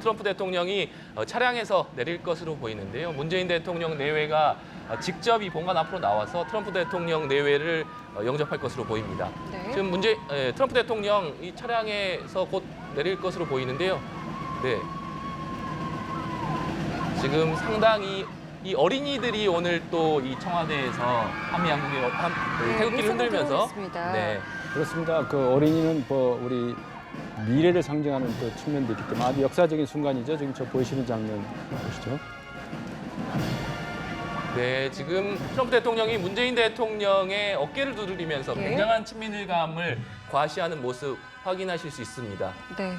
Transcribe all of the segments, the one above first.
트럼프 대통령이 차량에서 내릴 것으로 보이는데요. 문재인 대통령 내외가 직접 이 본관 앞으로 나와서 트럼프 대통령 내외를 영접할 것으로 보입니다. 네. 지금 트럼프 대통령 이 차량에서 곧 내릴 것으로 보이는데요. 네. 지금 상당히 이 어린이들이 오늘 또 이 청와대에서 한미 양국의 태극기를 흔들면서 네. 그렇습니다. 그 어린이는 뭐 우리 미래를 상징하는 또 측면도 있기 때문에 아주 역사적인 순간이죠. 지금 저 보이시는 장면 보시죠. 네, 지금 트럼프 대통령이 문재인 대통령의 어깨를 두드리면서 예. 굉장한 친밀감을 과시하는 모습 확인하실 수 있습니다. 네.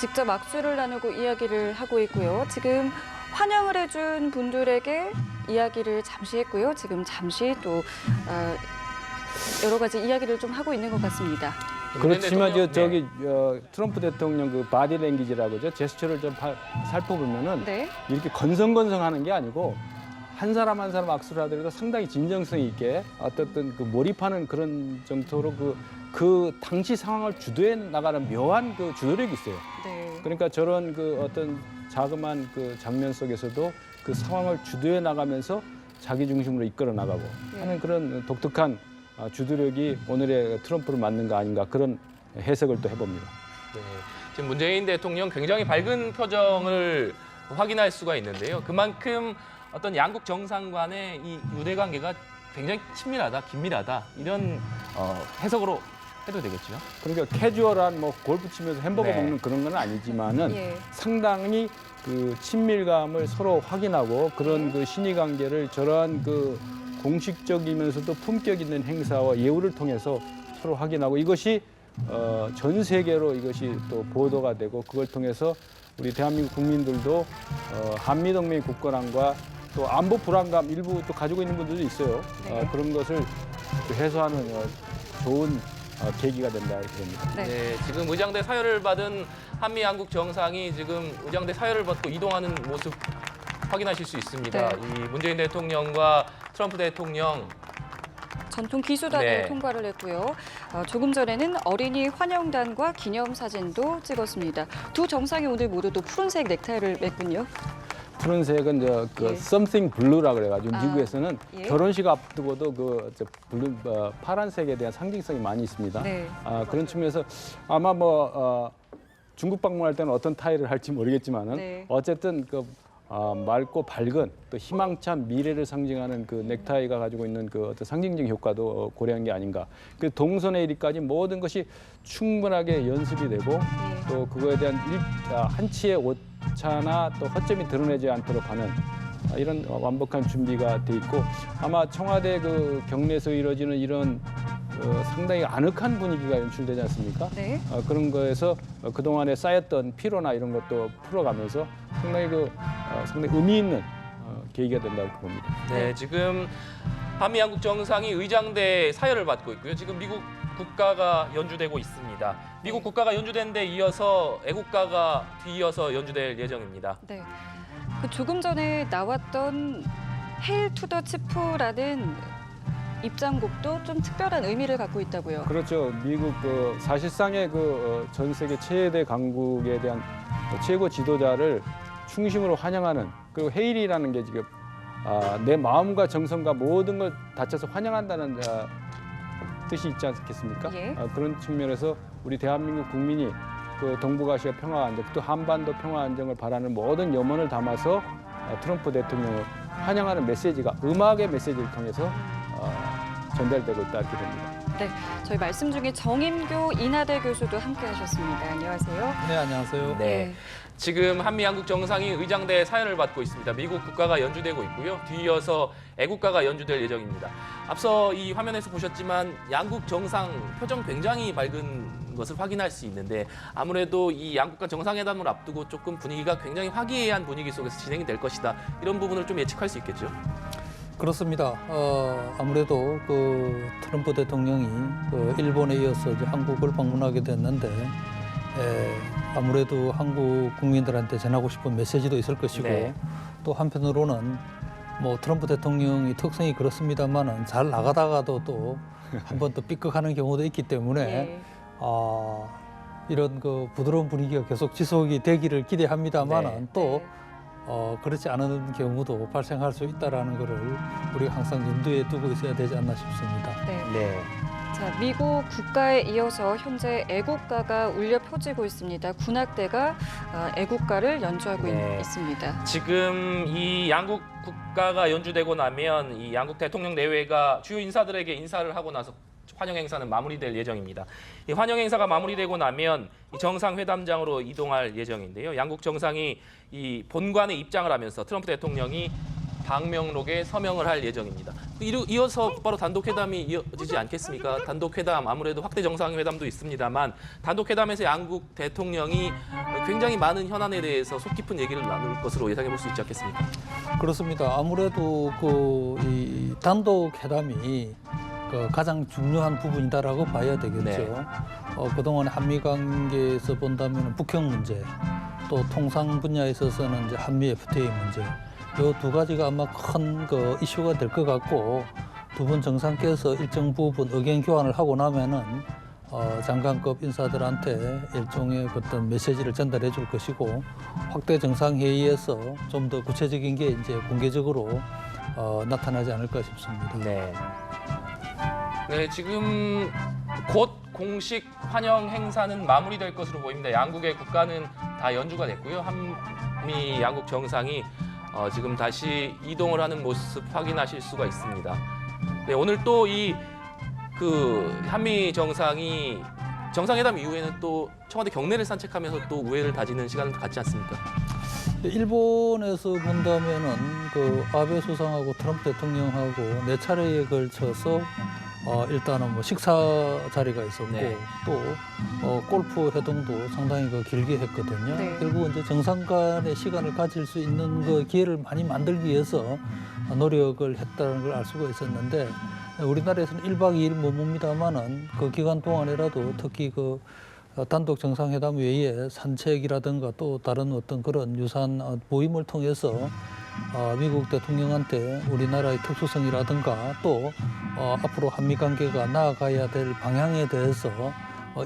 직접 악수를 나누고 이야기를 하고 있고요. 지금 환영을 해준 분들에게 이야기를 잠시 했고요. 지금 잠시 또 여러 가지 이야기를 좀 하고 있는 것 같습니다. 그렇지만 대통령, 저기 트럼프 대통령 그 바디 랭귀지라고죠. 제스처를 좀 살펴보면은 네. 이렇게 건성건성하는 게 아니고 한 사람 한 사람 악수를 하더라도 상당히 진정성 있게 어떻든 그 몰입하는 그런 정도로 그 당시 상황을 주도해 나가는 묘한 그 주도력이 있어요. 네. 그러니까 저런 그 어떤 자그마한 그 장면 속에서도 그 상황을 주도해 나가면서 자기 중심으로 이끌어 나가고 하는 그런 독특한 주도력이 오늘의 트럼프를 맞는 거 아닌가 그런 해석을 또 해봅니다. 네, 지금 문재인 대통령 굉장히 밝은 표정을 확인할 수가 있는데요. 그만큼 어떤 양국 정상 간의 이 유대 관계가 굉장히 친밀하다, 긴밀하다 이런 해석으로 해도 되겠죠. 그러니까 캐주얼한 뭐 골프 치면서 햄버거 네. 먹는 그런 건 아니지만은 예. 상당히 그 친밀감을 서로 확인하고 그런 그 신의 관계를 저러한 그 공식적이면서도 품격 있는 행사와 예우를 통해서 서로 확인하고 이것이 전 세계로 이것이 또 보도가 되고 그걸 통해서 우리 대한민국 국민들도 한미동맹 굳건함과 또 안보 불안감 일부 또 가지고 있는 분들도 있어요. 네. 그런 것을 해소하는 좋은 계기가 된다 그럽니다. 네. 네, 지금 의장대 사열을 받은 한미 양국 정상이 지금 의장대 사열을 받고 이동하는 모습 확인하실 수 있습니다. 네. 이 문재인 대통령과 트럼프 대통령 전통 기수단을 네. 통과를 했고요. 조금 전에는 어린이 환영단과 기념사진도 찍었습니다. 두 정상이 오늘 모두 또 푸른색 넥타이를 맸군요. 푸른색은 그 예. something blue라 그래가지고 미국에서는 예. 결혼식 앞두고도 블루 파란색에 대한 상징성이 많이 있습니다. 네. 그런 측면에서 아마 중국 방문할 때는 어떤 타이를 할지 모르겠지만은 네. 어쨌든 맑고 밝은 또 희망찬 미래를 상징하는 그 넥타이가 가지고 있는 그 어떤 상징적 효과도 고려한 게 아닌가. 그 동선에 이르기까지 모든 것이 충분하게 연습이 되고 예. 또 그거에 대한 한치의 오차나 또 허점이 드러내지 않도록 하는 이런 완벽한 준비가 돼 있고 아마 청와대 그 경내에서 이루어지는 이런 상당히 아늑한 분위기가 연출되지 않습니까? 네. 그런 거에서 그동안에 쌓였던 피로나 이런 것도 풀어가면서 상당히 의미 있는 계기가 된다고 봅니다. 네, 지금 한미 양국 정상이 의장대 사열을 받고 있고요. 지금 미국 국가가 연주되고 있습니다. 미국 국가가 연주된 데 이어서 애국가가 뒤이어서 연주될 예정입니다. 네. 그 조금 전에 나왔던 헤일 투 더 치프라는 입장곡도 좀 특별한 의미를 갖고 있다고요. 그렇죠. 미국 사실상의 전 세계 최대 강국에 대한 최고 지도자를 중심으로 환영하는 그리고 헤일이라는 게 지금 내 마음과 정성과 모든 걸 다쳐서 환영한다는 뜻이 있지 않겠습니까? 예. 그런 측면에서 우리 대한민국 국민이 그 동북아시아 평화 안정, 또 한반도 평화 안정을 바라는 모든 염원을 담아서 트럼프 대통령을 환영하는 메시지가 음악의 메시지를 통해서 전달되고 있다 이렇게 됩니다. 네, 저희 말씀 중에 정임교 인하대 교수도 함께하셨습니다. 안녕하세요. 네, 안녕하세요. 네. 지금 한미 양국 정상이 의장대 사연을 받고 있습니다. 미국 국가가 연주되고 있고요. 뒤이어서 애국가가 연주될 예정입니다. 앞서 이 화면에서 보셨지만 양국 정상 표정 굉장히 밝은 것을 확인할 수 있는데 아무래도 이 양국 간 정상회담을 앞두고 조금 분위기가 굉장히 화기애애한 분위기 속에서 진행이 될 것이다. 이런 부분을 좀 예측할 수 있겠죠. 그렇습니다. 아무래도 그 트럼프 대통령이 일본에 이어서 이제 한국을 방문하게 됐는데 아무래도 한국 국민들한테 전하고 싶은 메시지도 있을 것이고 네. 또 한편으로는 뭐 트럼프 대통령이 특성이 그렇습니다만은 잘 나가다가도 또 한 번 또 삐걱하는 경우도 있기 때문에 예. 이런 그 부드러운 분위기가 계속 지속이 되기를 기대합니다만은 네. 또 그렇지 않은 경우도 발생할 수 있다라는 것을 우리가 항상 염두에 두고 있어야 되지 않나 싶습니다. 네. 네. 자, 미국 국가에 이어서 현재 애국가가 울려 퍼지고 있습니다. 군악대가 애국가를 연주하고 네. 있습니다. 지금 이 양국 국가가 연주되고 나면 이 양국 대통령 내외가 주요 인사들에게 인사를 하고 나서 환영 행사는 마무리될 예정입니다. 이 환영 행사가 마무리되고 나면 이 정상회담장으로 이동할 예정인데요. 양국 정상이 이 본관에 입장을 하면서 트럼프 대통령이 방명록에 서명을 할 예정입니다. 이어서 바로 단독회담이 이어지지 않겠습니까? 단독회담, 아무래도 확대 정상회담도 있습니다만 단독회담에서 양국 대통령이 굉장히 많은 현안에 대해서 속 깊은 얘기를 나눌 것으로 예상해 볼 수 있지 않겠습니까? 그렇습니다. 아무래도 이 단독 회담이 가장 중요한 부분이다라고 봐야 되겠죠. 네. 그동안 한미 관계에서 본다면 북핵 문제, 또 통상 분야에 있어서는 이제 한미 FTA 문제, 이 두 가지가 아마 큰 이슈가 될 것 같고 두 분 정상께서 일정 부분 의견 교환을 하고 나면은 장관급 인사들한테 일종의 어떤 메시지를 전달해 줄 것이고 확대 정상회의에서 좀 더 구체적인 게 이제 공개적으로 나타나지 않을까 싶습니다. 네. 네, 지금 곧 공식 환영 행사는 마무리될 것으로 보입니다. 양국의 국가는 다 연주가 됐고요. 한미 양국 정상이 지금 다시 이동을 하는 모습 확인하실 수가 있습니다. 네, 오늘 또 한미 정상이 정상회담 이후에는 또 청와대 경내를 산책하면서 또 우애를 다지는 시간을 갖지 않습니까? 일본에서 본다면은 아베 수상하고 트럼프 대통령하고 4차례에 걸쳐서 일단은 뭐 식사 자리가 있었고 네. 또 골프 회동도 상당히 길게 했거든요. 네. 결국 이제 정상 간의 시간을 가질 수 있는 기회를 많이 만들기 위해서 노력을 했다는 걸 알 수가 있었는데 우리나라에서는 1박 2일 머뭅니다만은 그 기간 동안에라도 특히 단독 정상회담 외에 산책이라든가 또 다른 어떤 그런 유사한 모임을 통해서 미국 대통령한테 우리나라의 특수성이라든가 또 앞으로 한미 관계가 나아가야 될 방향에 대해서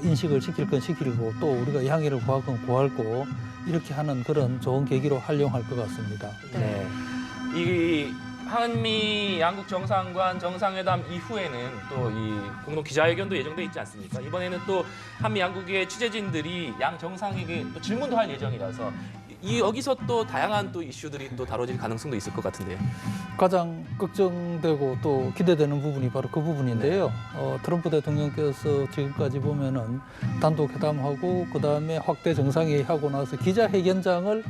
인식을 시킬 건 시키고 또 우리가 양해를 구할 건 구하고 이렇게 하는 그런 좋은 계기로 활용할 것 같습니다. 네. 이 한미 양국 정상관 정상회담 이후에는 또 이 공동 기자회견도 예정돼 있지 않습니까? 이번에는 또 한미 양국의 취재진들이 양 정상에게 또 질문도 할 예정이라서 여기서 또 다양한 또 이슈들이 또 다뤄질 가능성도 있을 것 같은데요. 가장 걱정되고 또 기대되는 부분이 바로 그 부분인데요. 트럼프 대통령께서 지금까지 보면은 단독 회담하고 그 다음에 확대 정상회의 하고 나서 기자회견장을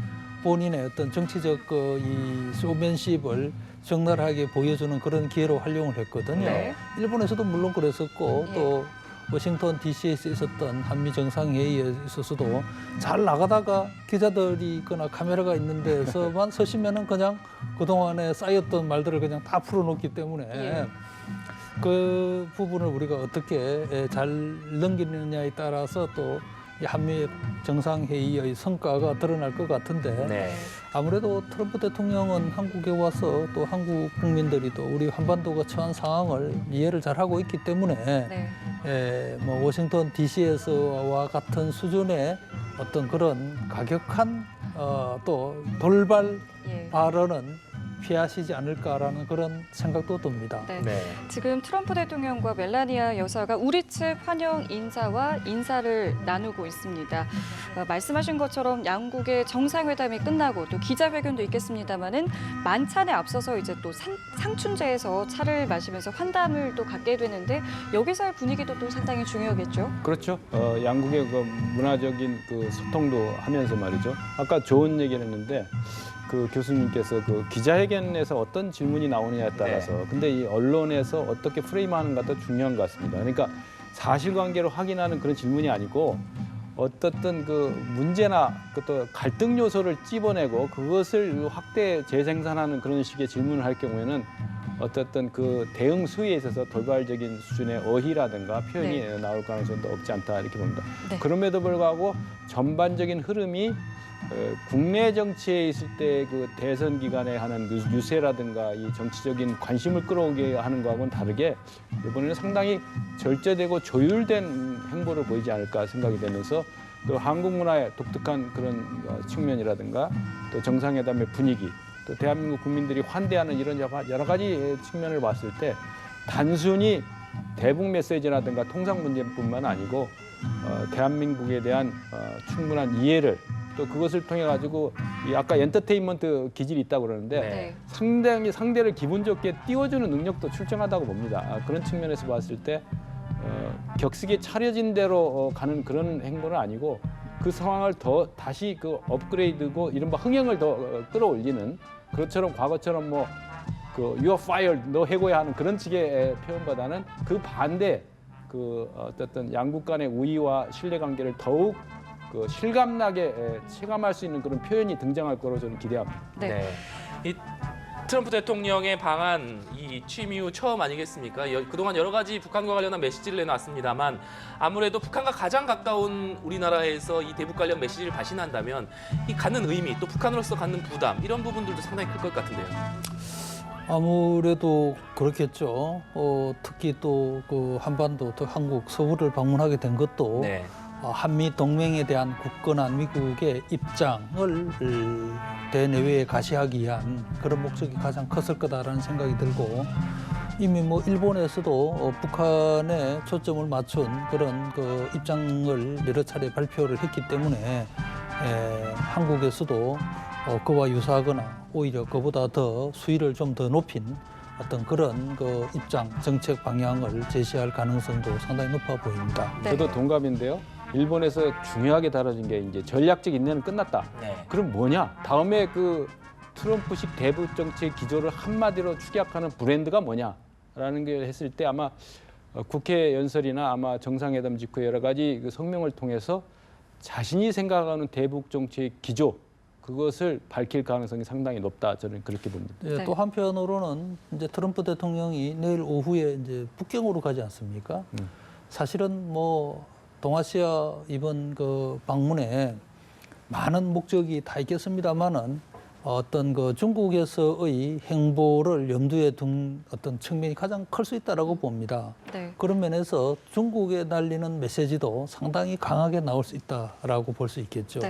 본인의 어떤 정치적 이 쇼맨십을 적나라하게 보여주는 그런 기회로 활용을 했거든요. 네. 일본에서도 물론 그랬었고 예. 또 워싱턴 DC에서 있었던 한미 정상회의에 있어서도 잘 나가다가 기자들이 있거나 카메라가 있는 데서만 서시면은 그냥 그동안에 쌓였던 말들을 그냥 다 풀어놓기 때문에 예. 그 부분을 우리가 어떻게 잘 넘기느냐에 따라서 또 이 한미 정상회의의 성과가 드러날 것 같은데 네. 아무래도 트럼프 대통령은 한국에 와서 또 한국 국민들이 또 우리 한반도가 처한 상황을 이해를 잘하고 있기 때문에 네. 뭐 워싱턴 DC에서와 같은 수준의 어떤 그런 가격한 또 돌발 예. 발언은 피하시지 않을까라는 그런 생각도 듭니다. 네. 네. 지금 트럼프 대통령과 멜라니아 여사가 우리 측 환영 인사와 인사를 나누고 있습니다. 말씀하신 것처럼 양국의 정상회담이 끝나고 또 기자회견도 있겠습니다만은 만찬에 앞서서 이제 또 상춘제에서 차를 마시면서 환담을 또 갖게 되는데 여기서의 분위기도 또 상당히 중요하겠죠. 그렇죠. 양국의 문화적인 소통도 하면서 말이죠. 아까 좋은 얘기를 했는데 교수님께서 기자회견에서 어떤 질문이 나오느냐에 따라서 근데 이 언론에서 어떻게 프레임하는가도 중요한 것 같습니다. 그러니까 사실관계를 확인하는 그런 질문이 아니고 어떻든 문제나 또 갈등 요소를 찝어내고 그것을 확대 재생산하는 그런 식의 질문을 할 경우에는 어떻든 대응 수위에 있어서 돌발적인 수준의 어휘라든가 표현이 나올 가능성도 없지 않다 이렇게 봅니다. 네. 그럼에도 불구하고 전반적인 흐름이 국내 정치에 있을 때 대선 기간에 하는 유세라든가 이 정치적인 관심을 끌어오게 하는 거하고는 다르게 이번에는 상당히 절제되고 조율된 행보를 보이지 않을까 생각이 되면서 또 한국 문화의 독특한 그런 측면이라든가 또 정상회담의 분위기 또 대한민국 국민들이 환대하는 이런 여러 가지 측면을 봤을 때 단순히 대북 메시지라든가 통상 문제뿐만 아니고 대한민국에 대한 충분한 이해를 또 그것을 통해 가지고 아까 엔터테인먼트 기질이 있다고 그러는데 네. 상당히 상대를 기분 좋게 띄워주는 능력도 출중하다고 봅니다. 그런 측면에서 봤을 때 격식에 차려진 대로 가는 그런 행보는 아니고 그 상황을 더 다시 그 업그레이드고 이른바 흥행을 더 끌어올리는 그것처럼 과거처럼 뭐 그 you are fired 너 해고야 하는 그런 식의 표현보다는 그 반대 그 어떤 양국 간의 우위와 신뢰관계를 더욱 그 실감나게 체감할 수 있는 그런 표현이 등장할 거로 저는 기대합니다. 네. 이 트럼프 대통령의 방한 이 취임 이후 처음 아니겠습니까? 그동안 여러 가지 북한과 관련한 메시지를 내놨습니다만 아무래도 북한과 가장 가까운 우리나라에서 이 대북 관련 메시지를 발신한다면 이 갖는 의미 또 북한으로서 갖는 부담 이런 부분들도 상당히 클 것 같은데요. 아무래도 그렇겠죠. 특히 또 그 한반도, 또 한국 서울을 방문하게 된 것도 네. 한미 동맹에 대한 굳건한 미국의 입장을 대내외에 가시하기 위한 그런 목적이 가장 컸을 거다라는 생각이 들고 이미 뭐 일본에서도 북한에 초점을 맞춘 그런 그 입장을 여러 차례 발표를 했기 때문에 한국에서도 그와 유사하거나 오히려 그보다 더 수위를 좀 더 높인 어떤 그런 그 입장, 정책 방향을 제시할 가능성도 상당히 높아 보입니다. 네. 저도 동감인데요. 일본에서 중요하게 다뤄진 게 이제 전략적 인내는 끝났다. 네. 그럼 뭐냐? 다음에 그 트럼프식 대북 정책 기조를 한마디로 축약하는 브랜드가 뭐냐라는 게 했을 때 아마 국회 연설이나 아마 정상회담 직후에 여러 가지 그 성명을 통해서 자신이 생각하는 대북 정책 기조 그것을 밝힐 가능성이 상당히 높다. 저는 그렇게 봅니다. 예, 네. 또 한편으로는 이제 트럼프 대통령이 내일 오후에 이제 북경으로 가지 않습니까? 사실은 뭐 동아시아 이번 그 방문에 많은 목적이 다 있겠습니다만은 어떤 그 중국에서의 행보를 염두에 둔 어떤 측면이 가장 클 수 있다라고 봅니다. 네. 그런 면에서 중국에 날리는 메시지도 상당히 강하게 나올 수 있다라고 볼 수 있겠죠. 네.